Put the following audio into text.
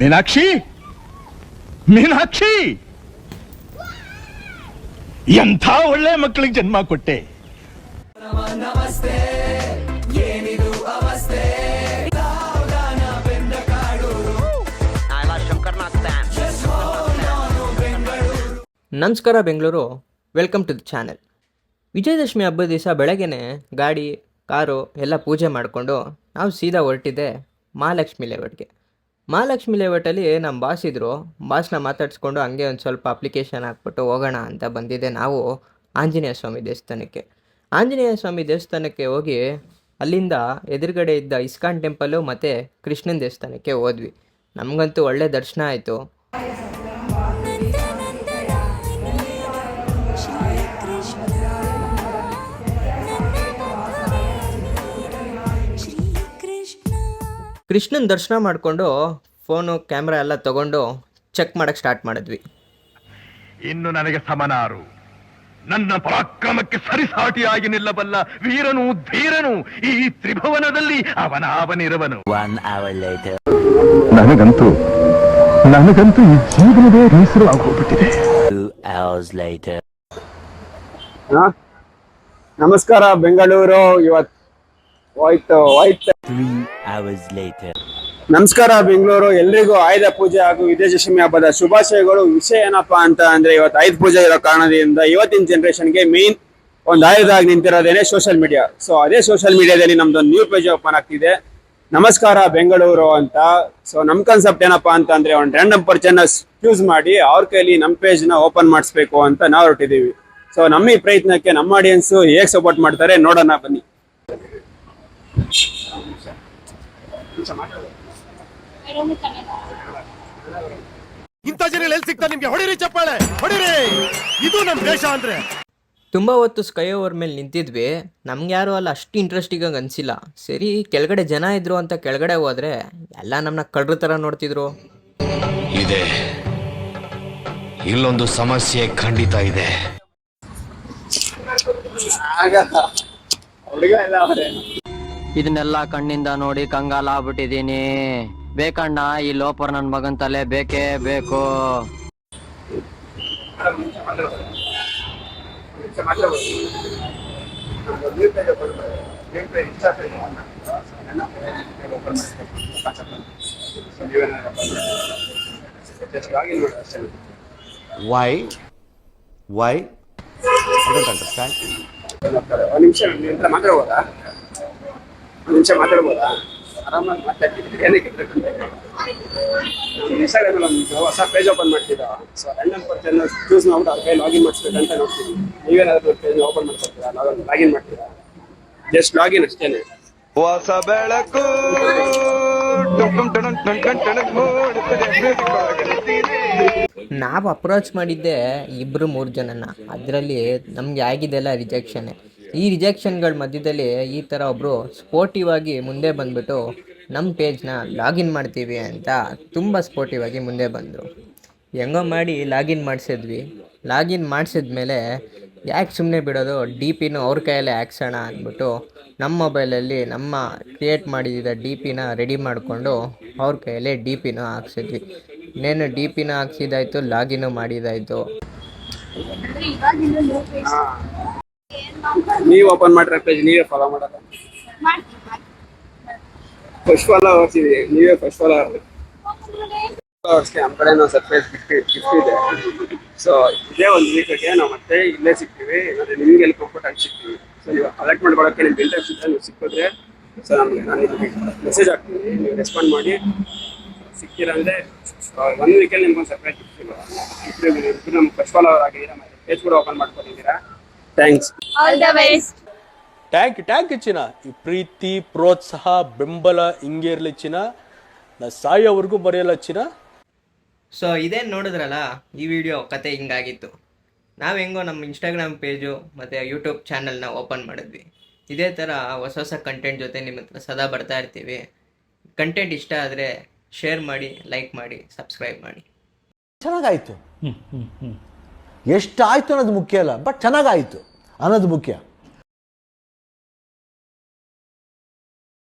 ಮೀನಾಕ್ಷಿ, ಮೀನಾಕ್ಷಿ, ಎಂಥ ಒಳ್ಳೆ ಮಕ್ಕಳಿಗೆ ಜನ್ಮ ಕೊಟ್ಟೆ. ನಮಸ್ಕಾರ Bengaluru, welcome to the channel. Vijayadashami ಹಬ್ಬದ ದಿವಸ ಬೆಳಗ್ಗೆನೆ ಗಾಡಿ ಕಾರು ಎಲ್ಲ ಪೂಜೆ ಮಾಡಿಕೊಂಡು ನಾವು ಸೀದಾ ಹೊರಟಿದ್ದೆ ಮಹಾಲಕ್ಷ್ಮಿ ಲೇಔಟ್ಗೆ. ಮಹಾಲಕ್ಷ್ಮಿ ಲೇಔಟಲ್ಲಿ ನಮ್ಮ ಬಾಸ್ ಇದ್ದರು. ಬಾಸ್ನ ಮಾತಾಡಿಸ್ಕೊಂಡು ಹಂಗೆ ಒಂದು ಸ್ವಲ್ಪ ಅಪ್ಲಿಕೇಶನ್ ಹಾಕ್ಬಿಟ್ಟು ಹೋಗೋಣ ಅಂತ ಬಂದಿದ್ದೆ ನಾವು ಆಂಜನೇಯ ಸ್ವಾಮಿ ದೇವಸ್ಥಾನಕ್ಕೆ. ಆಂಜನೇಯ ಸ್ವಾಮಿ ದೇವಸ್ಥಾನಕ್ಕೆ ಹೋಗಿ ಅಲ್ಲಿಂದ ಎದುರುಗಡೆ ಇದ್ದ ಇಸ್ಕಾನ್ ಟೆಂಪಲ್ಲು ಮತ್ತು ಕೃಷ್ಣನ ದೇವಸ್ಥಾನಕ್ಕೆ ಹೋದ್ವಿ. ನಮಗಂತೂ ಒಳ್ಳೆ ದರ್ಶನ ಆಯಿತು. ಕೃಷ್ಣನ ದರ್ಶನ ಮಾಡಿಕೊಂಡು ಫೋನು ಕ್ಯಾಮ್ರಾ ಎಲ್ಲ ತಗೊಂಡು ಚೆಕ್ ಮಾಡಕ್ಕೆ ಸ್ಟಾರ್ಟ್ ಮಾಡಿದ್ವಿ. ಇನ್ನು ನನಗೆ ಸಮನಾರು, ನನ್ನ ಪರಾಕ್ರಮಕ್ಕೆ ಸರಿಸಾಟಿಯಾಗಿ ನಿಲ್ಲಬಲ್ಲ ವೀರನು ಧೀರನು ಈ ತ್ರಿಭುವನದಲ್ಲಿ ಅವನಿರುವನು. ನನಗಂತೂ ಈ ಜೀವನವೇ ಬೇಸರ ಆಗೋಗ್ಬಿಟ್ಟಿದೆ. ನಮಸ್ಕಾರ ಬೆಂಗಳೂರು. ಇವತ್ತು ನಮಸ್ಕಾರ ಬೆಂಗಳೂರು, ಎಲ್ರಿಗೂ ಆಯುಧ ಪೂಜೆ ಹಾಗೂ ವಿಜಯದಶಮಿ ಹಬ್ಬದ ಶುಭಾಶಯಗಳು. ವಿಷಯ ಏನಪ್ಪಾ ಅಂತ ಅಂದ್ರೆ, ಇವತ್ತು ಆಯುಧ ಪೂಜೆ ಇರೋ ಕಾರಣದಿಂದ ಇವತ್ತಿನ ಜನರೇಷನ್ಗೆ ಮೇನ್ ಒಂದು ಆಯುಧ ಆಗಿ ನಿಂತಿರೋದೇನೆ ಸೋಷಿಯಲ್ ಮೀಡಿಯಾ. ಸೊ ಅದೇ ಸೋಷಿಯಲ್ ಮೀಡಿಯಾದಲ್ಲಿ ನಮ್ದೊಂದು ನ್ಯೂ ಪೇಜ್ ಓಪನ್ ಆಗ್ತಿದೆ, ನಮಸ್ಕಾರ ಬೆಂಗಳೂರು ಅಂತ. ಸೊ ನಮ್ ಕಾನ್ಸೆಪ್ಟ್ ಏನಪ್ಪಾ ಅಂತ ಅಂದ್ರೆ, ಒಂದು ರ್ಯಾಂಡಮ್ ಪರ್ಸನ್ ಚೂಸ್ ಮಾಡಿ ಅವ್ರ ಕೈಲಿ ನಮ್ ಪೇಜ್ ನ ಓಪನ್ ಮಾಡಿಸ್ಬೇಕು ಅಂತ ನಾವು ಹೊರಟಿದೀವಿ. ಸೊ ನಮ್ಮ ಈ ಪ್ರಯತ್ನಕ್ಕೆ ನಮ್ಮ ಆಡಿಯನ್ಸ್ ಹೇಗೆ ಸಪೋರ್ಟ್ ಮಾಡ್ತಾರೆ ನೋಡೋಣ ಬನ್ನಿ. ಇಂಥ ಜನ ಎಲ್ಲಿ ಸಿಗ್ತಾರೆ ನಿಮ್ಗೆ? ಹೊಡಿರಿ ಚಪ್ಪಾಳೆ, ಹೊಡಿರಿ. ಇದು ನಮ್ ದೇಶ ಅಂದ್ರೆ. ತುಂಬ ಹೊತ್ತು ಸ್ಕೈ ಓವರ್ ಮೇಲೆ ನಿಂತಿದ್ವಿ. ನಮ್ಗೆ ಯಾರು ಅಲ್ಲ ಅಷ್ಟು ಇಂಟ್ರೆಸ್ಟಿಂಗಾಗಿ ಅನಿಸಿಲ್ಲ. ಸರಿ, ಕೆಳಗಡೆ ಜನ ಇದ್ರು ಅಂತ ಕೆಳಗಡೆ ಹೋದ್ರೆ ಎಲ್ಲ ನಮ್ಮನ್ನ ಕಳ್ರ ಥರ ನೋಡ್ತಿದ್ರು. ಇದೆ, ಇಲ್ಲೊಂದು ಸಮಸ್ಯೆ ಖಂಡಿತ ಇದೆ. ಇದನ್ನೆಲ್ಲ ಕಣ್ಣಿಂದ ನೋಡಿ ಕಂಗಾಲ ಆಗ್ಬಿಟ್ಟಿದೀನಿ. ಬೇಕಣ್ಣ, ಈ ಲೋಪರ್ ನನ್ ಮಗನ್ ತಲೆ ಬೇಕೇ ಬೇಕು. Why? I don't understand. ನಿಮಿಷ ಮಾತಾಡ್ಬೋದಾ? ಆರಾಮಾಗಿ ಮಾತಾಡ್ತಿದ್ವಿ. ಏನಕ್ಕೆ ಇನ್ಸ್ಟಾಗ್ರಾಮ್ ಒಂದು ಹೊಸ ಪೇಜ್ ಓಪನ್ ಮಾಡ್ತಿದ್ದ. ಸೊ ರ್ಯಾಂಡಮ್ ಪರ್ಸನ್ ಚೂಸ್ ಮಾಡ್ಬಿಟ್ಟು ಅವ್ರ ಕೈ ಲಾಗಿನ್ ಮಾಡಿಸ್ಬೇಕಂತ ನೋಡ್ತೀವಿ. ನೀವೇನಾದ್ರೂ ಪೇಜ್ ಓಪನ್ ಮಾಡ್ಕೊಡ್ತೀರಾ? ಲಾಗಿನ್ ಮಾಡ್ತೀರಾ? ಜಸ್ಟ್ ಲಾಗಿನ್ ಅಷ್ಟೇನೆ. ಹೊಸ ಬೆಳಕು ನಾವು ಅಪ್ರೋಚ್ ಮಾಡಿದ್ದೆ 2-3 ಜನನ. ಅದರಲ್ಲಿ ನಮಗೆ ಆಗಿದ್ದೆಲ್ಲ ರಿಜೆಕ್ಷನ್ನೇ. ಈ ರಿಜೆಕ್ಷನ್ಗಳ ಮಧ್ಯದಲ್ಲಿ ಈ ಥರ ಒಬ್ಬರು ಸ್ಪೋರ್ಟಿವ್ ಆಗಿ ಮುಂದೆ ಬಂದುಬಿಟ್ಟು ನಮ್ಮ ಪೇಜ್ನ ಲಾಗಿನ್ ಮಾಡ್ತೀವಿ ಅಂತ ತುಂಬ ಸ್ಪೋರ್ಟಿವ್ ಆಗಿ ಮುಂದೆ ಬಂದರು. ಹೆಂಗೋ ಮಾಡಿ ಲಾಗಿನ್ ಮಾಡಿಸಿದ್ವಿ. ಲಾಗಿನ್ ಮಾಡಿಸಿದ್ಮೇಲೆ ಯಾಕೆ ಸುಮ್ಮನೆ ಬಿಡೋದು, ಡಿ ಪಿನೂ ಅವ್ರ ಕೈಯಲ್ಲೇ ಹಾಕ್ಸೋಣ ಅಂದ್ಬಿಟ್ಟು ನಮ್ಮ ಮೊಬೈಲಲ್ಲಿ ನಮ್ಮ ಕ್ರಿಯೇಟ್ ಮಾಡಿದ್ದ ಡಿ ಪಿನ ರೆಡಿ ಮಾಡಿಕೊಂಡು ಅವ್ರ ಕೈಯಲ್ಲೇ ಡಿ ಪಿನೂ ಹಾಕ್ಸಿದ್ವಿ. ಇನ್ನೇನು ಡಿ ಪಿನ ಹಾಕ್ಸಿದ್ದಾಯಿತು, ಲಾಗಿನ್ನು ಮಾಡಿದ್ದಾಯಿತು. ನೀವು ಓಪನ್ ಮಾಡಿರೋ ಪೇಜ್ ನೀವೇ ಫಾಲೋ ಮಾಡೋದು? ಫಸ್ಟ್ ಫಾಲೋವರ್ಸ್ ಇದೆ, ನೀವೇ ಫಸ್ಟ್ ಫಾಲೋವರ್ಸ್ಗೆ ನಮ್ಮ ಕಡೆ ನಾವು ಸರ್ಪ್ರೈಸ್ ಗಿಫ್ಟ್ ಇದೆ. ಸೊ ಇದೇ ಒಂದು ವೀಕ್ಗೆ ನಾವು ಮತ್ತೆ ಇಲ್ಲೇ ಸಿಗ್ತೀವಿ. ಮತ್ತೆ ನಿಮ್ಗೆ ಎಲ್ಲಿ ಕಂಫರ್ಟ್ ಆಗಿ ಸಿಗ್ತೀವಿ. ಸೊ ನೀವು ಕಲೆಕ್ಟ್ ಮಾಡ್ಕೊಳ್ಳೋಕೆ ನಿಮ್ಗೆ ಇಂಟ್ರೆಸ್ಟ್ ಇದ್ದರೆ ನೀವು ಸಿಕ್ಕಿದ್ರೆ ಸೊ ನಮಗೆ ನಾನು ನಿಮಗೆ ಮೆಸೇಜ್ ಹಾಕ್ತೀನಿ, ನೀವು ರೆಸ್ಪಾಂಡ್ ಮಾಡಿ. ಸಿಕ್ಕಿಲ್ಲ ಅಂದರೆ 1 ವೀಕಲ್ಲಿ ನಿಮ್ಗೊಂದು ಸರ್ಪ್ರೈಸ್ ಗಿಫ್ಟ್ ಇಲ್ಲ. ಇಬ್ಬರು ನಮ್ಮ ಫಸ್ಟ್ ಫಾಲೋವರ್ ಆಗಿದ್ದೀರಾ, ಮತ್ತೆ ಪೇಜ್ ಕೂಡ ಓಪನ್ ಮಾಡ್ಕೊಂಡಿದ್ದೀರಾ. Thanks. All the best. Tank ಚಿನ್ನ. ಈ ಪ್ರೀತಿ, ಪ್ರೋತ್ಸಾಹ, ಬೆಂಬಲ ಹಿಂಗೆ ಇರಲಿ ಚಿನ್ನ. ನಾ ಸಾಯೋವರೆಗೂ ಬರೆಯಲ್ಲ ಚಿನ್ನ. ಸೊ ಇದೇನು ನೋಡಿದ್ರಲ್ಲ, ಈ ವಿಡಿಯೋ ಕತೆ ಹಿಂಗಾಗಿತ್ತು. ನಾವು ಹೆಂಗೋ ನಮ್ಮ ಇನ್ಸ್ಟಾಗ್ರಾಮ್ ಪೇಜು ಮತ್ತು ಯೂಟ್ಯೂಬ್ ಚಾನಲ್ನ ಓಪನ್ ಮಾಡಿದ್ವಿ. ಇದೇ ಥರ ಹೊಸ ಕಂಟೆಂಟ್ ಜೊತೆ ನಿಮ್ಮ ಹತ್ರ ಸದಾ ಬರ್ತಾ ಇರ್ತೀವಿ. ಕಂಟೆಂಟ್ ಇಷ್ಟ ಆದರೆ ಶೇರ್ ಮಾಡಿ, ಲೈಕ್ ಮಾಡಿ, ಸಬ್ಸ್ಕ್ರೈಬ್ ಮಾಡಿ. ಚೆನ್ನಾಗಾಯಿತು. ಎಷ್ಟಾಯಿತು ಅನ್ನೋದು ಮುಖ್ಯ ಅಲ್ಲ, ಬಟ್ ಚೆನ್ನಾಗಾಯಿತು ಅನ್ನೋದು ಮುಖ್ಯ.